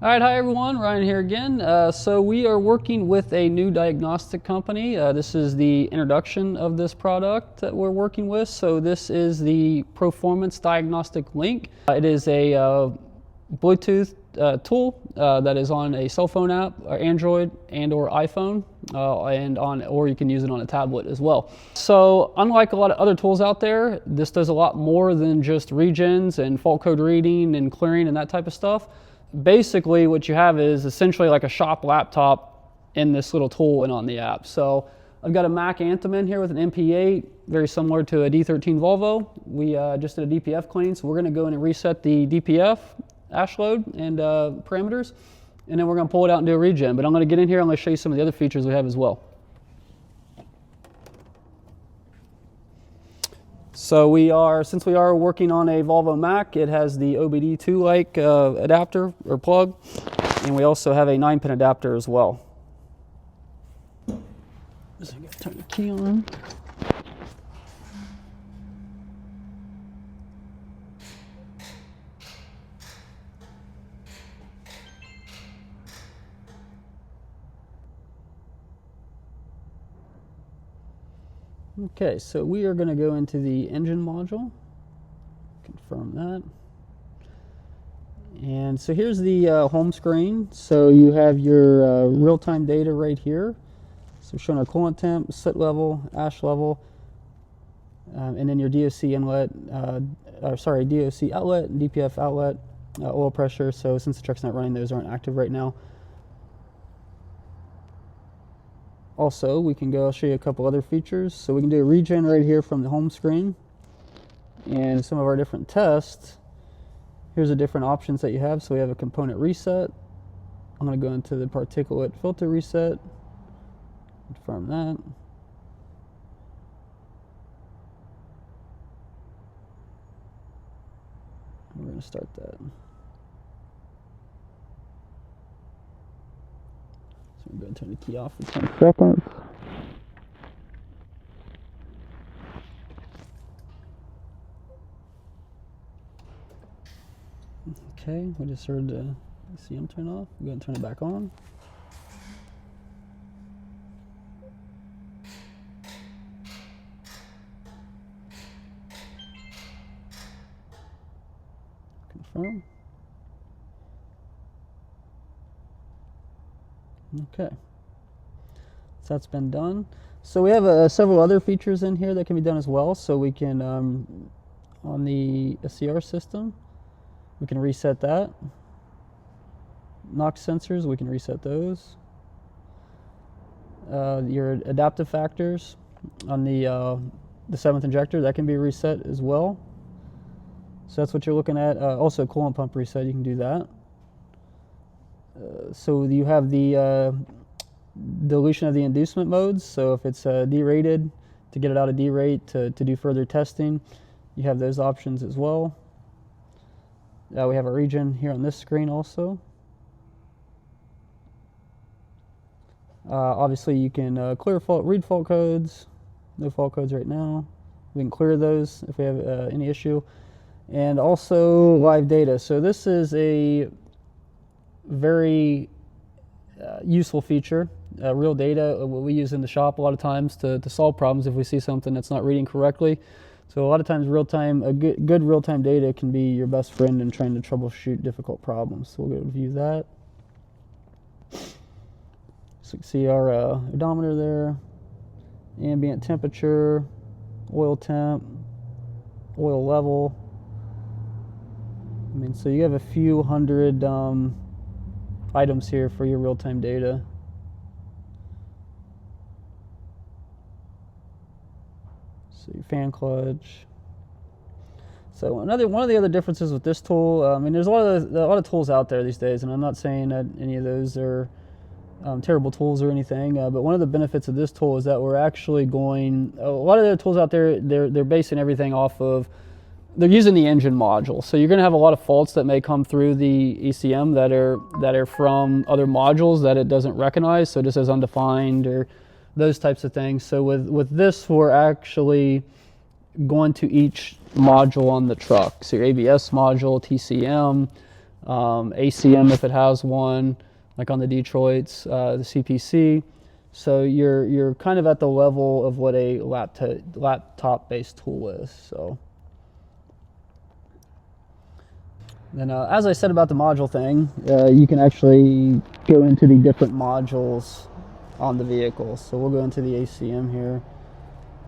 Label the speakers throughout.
Speaker 1: All right, hi everyone, Ryan here again. So we are working with a new diagnostic company. This is the introduction of this product that we're working with. So this is the ProFormance Diagnostic Link. It is a Bluetooth tool that is on a cell phone app, or Android and or iPhone, or you can use it on a tablet as well. So unlike a lot of other tools out there, this does a lot more than just regens and fault code reading and clearing and that type of stuff. Basically what you have is essentially like a shop laptop in this little tool and on the app. So I've got a Mack Anthem in here with an MP8, very similar to a D13 Volvo. We just did a DPF clean, so we're going to go in and reset the DPF ash load and parameters, and then we're going to pull it out and do a regen. But I'm going to get in here, I'm going to show you some of the other features we have as well. So since we are working on a Volvo Mack, it has the OBD2-like adapter or plug, and we also have a 9-pin adapter as well. So I'm going to turn the key on. Okay, so we are going to go into the engine module, confirm that. And so here's the home screen. So you have your real-time data right here. So showing our coolant temp, soot level, ash level, and then your DOC inlet, DOC outlet, DPF outlet, oil pressure. So since the truck's not running, those aren't active right now. Also, we can go, I'll show you a couple other features. So we can do a regen right here from the home screen. And some of our different tests, here's the different options that you have. So we have a component reset. I'm going to go into the particulate filter reset, confirm that. We're going to start that. So I'm going to turn the key off for 10 seconds. Okay, we just heard the CM turn off. We're going to turn it back on. Confirm. Okay, so that's been done. So we have several other features in here that can be done as well. So we can, on the SCR system, we can reset that. NOx sensors, we can reset those. Your adaptive factors on the 7th injector, that can be reset as well. So that's what you're looking at. Also coolant pump reset, you can do that. So you have the dilution of the inducement modes. So if it's derated, to get it out of derate to do further testing, you have those options as well. We have a regen here on this screen also. Obviously you can read fault codes. No fault codes right now. We can clear those if we have any issue. And also live data. So this is a very useful feature, real data, what we use in the shop a lot of times to solve problems if we see something that's not reading correctly. So a lot of times good real-time data can be your best friend in trying to troubleshoot difficult problems. So we'll go view that. So you can see our odometer there, ambient temperature, oil temp, oil level. I mean, so you have a few hundred items here for your real-time data. So your fan clutch. So one of the other differences with this tool, I mean, there's a lot of tools out there these days, and I'm not saying that any of those are terrible tools or anything, but one of the benefits of this tool is that we're actually a lot of the tools out there, they're basing everything off of, they're using the engine module. So you're going to have a lot of faults that may come through the ECM that are from other modules that it doesn't recognize, so just as undefined or those types of things. So with this, we're actually going to each module on the truck. So your ABS module, TCM, ACM if it has one, like on the Detroits, the CPC. So you're kind of at the level of what a laptop-based tool is. So then, as I said about the module thing, you can actually go into the different modules on the vehicle. So we'll go into the ACM here,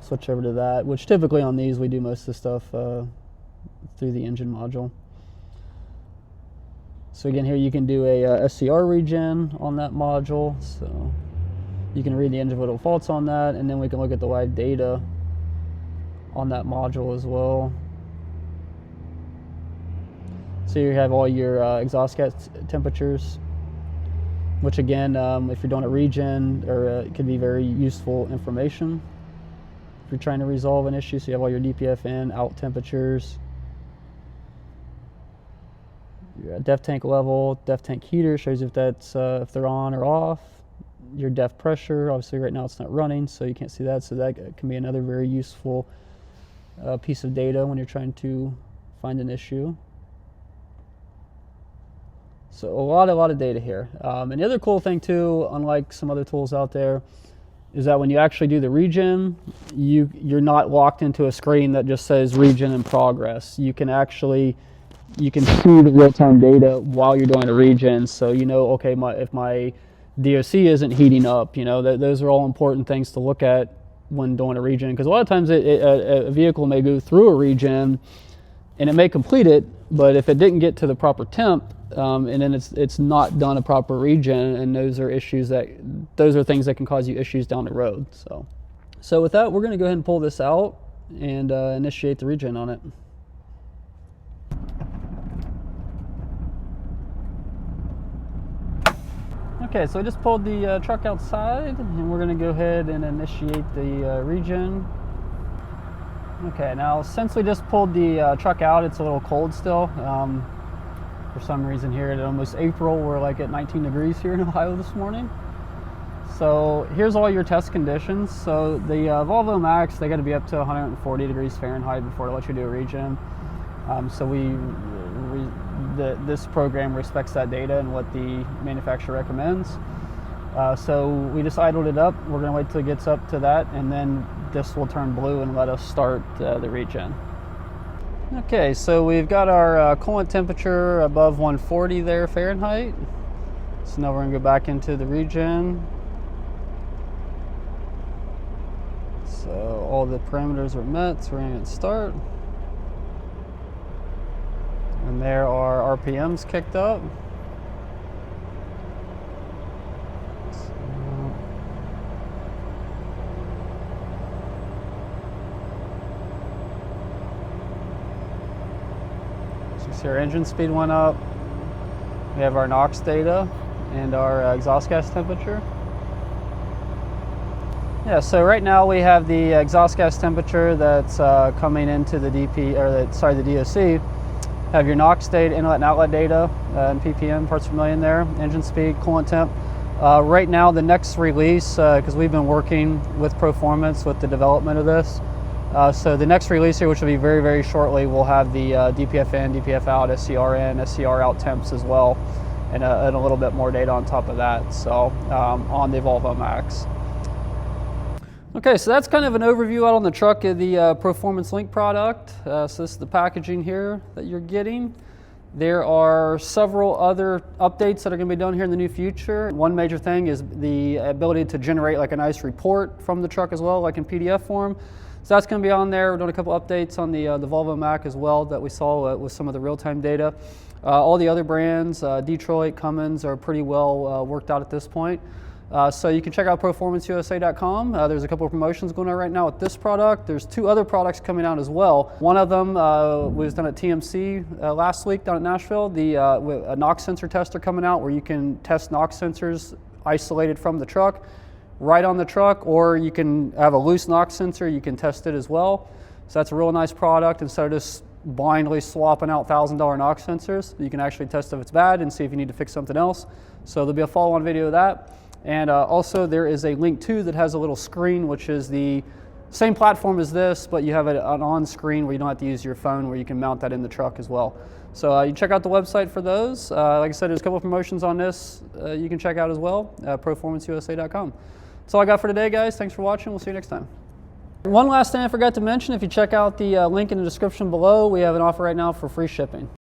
Speaker 1: switch over to that, which typically on these we do most of the stuff through the engine module. So again, here you can do a SCR regen on that module. So you can read the engine vital faults on that, and then we can look at the live data on that module as well. So you have all your exhaust gas temperatures, which again, if you're doing a regen, it could be very useful information if you're trying to resolve an issue. So you have all your DPF in, out temperatures, your def tank level, def tank heater shows if that's if they're on or off. Your def pressure, obviously right now it's not running, so you can't see that. So that can be another very useful piece of data when you're trying to find an issue. So a lot of data here. And the other cool thing too, unlike some other tools out there, is that when you actually do the regen, you're not locked into a screen that just says regen in progress. You can see the real-time data while you're doing a regen, so you know, okay, if my DOC isn't heating up, you know, those are all important things to look at when doing a regen, because a lot of times a vehicle may go through a regen and it may complete it, but if it didn't get to the proper temp, and then it's not done a proper regen, and those are things that can cause you issues down the road. So with that, we're going to go ahead and pull this out and initiate the regen on it. Okay, so I just pulled the truck outside, and we're going to go ahead and initiate the regen. Okay, now since we just pulled the truck out, it's a little cold still. For some reason here at almost April, we're like at 19 degrees here in Ohio this morning. So here's all your test conditions. So the Volvo Macks, they got to be up to 140 degrees Fahrenheit before they let you do a regen. So this program respects that data and what the manufacturer recommends. So we just idled it up. We're going to wait till it gets up to that, and then this will turn blue and let us start the regen. Okay, so we've got our coolant temperature above 140 there Fahrenheit. So now we're going to go back into the regen. So all the parameters are met, so we're going to hit start. And there are RPMs kicked up. So you see our engine speed went up. We have our NOx data and our exhaust gas temperature. Yeah, so right now we have the exhaust gas temperature that's coming into the the DOC. Have your NOx data, inlet and outlet data, and ppm, parts per million there, engine speed, coolant temp. Right now, the next release, because we've been working with ProFormance with the development of this, so the next release here, which will be very, very shortly, will have the DPF in, DPF out, SCR in, SCR out temps as well, and a little bit more data on top of that, so on the Volvo Macks. Okay, so that's kind of an overview out on the truck of the ProFormance Link product. So this is the packaging here that you're getting. There are several other updates that are going to be done here in the near future. One major thing is the ability to generate like a nice report from the truck as well, like in PDF form. So that's going to be on there. We're doing a couple updates on the Volvo Mack as well that we saw with some of the real-time data. All the other brands, Detroit, Cummins, are pretty well worked out at this point. So you can check out ProFormanceUSA.com. There's a couple of promotions going on right now with this product. There's two other products coming out as well. One of them was done at TMC last week down at Nashville. A NOx sensor tester coming out where you can test NOx sensors isolated from the truck, right on the truck, or you can have a loose NOx sensor, you can test it as well. So that's a real nice product. Instead of just blindly swapping out $1,000 NOx sensors, you can actually test if it's bad and see if you need to fix something else. So there'll be a follow-on video of that. And also there is a link too that has a little screen, which is the Same platform as this, but you have an on-screen where you don't have to use your phone, where you can mount that in the truck as well. So you check out the website for those. Like I said, there's a couple of promotions on this you can check out as well, ProFormanceUSA.com. That's all I got for today, guys. Thanks for watching. We'll see you next time. One last thing I forgot to mention, if you check out the link in the description below, we have an offer right now for free shipping.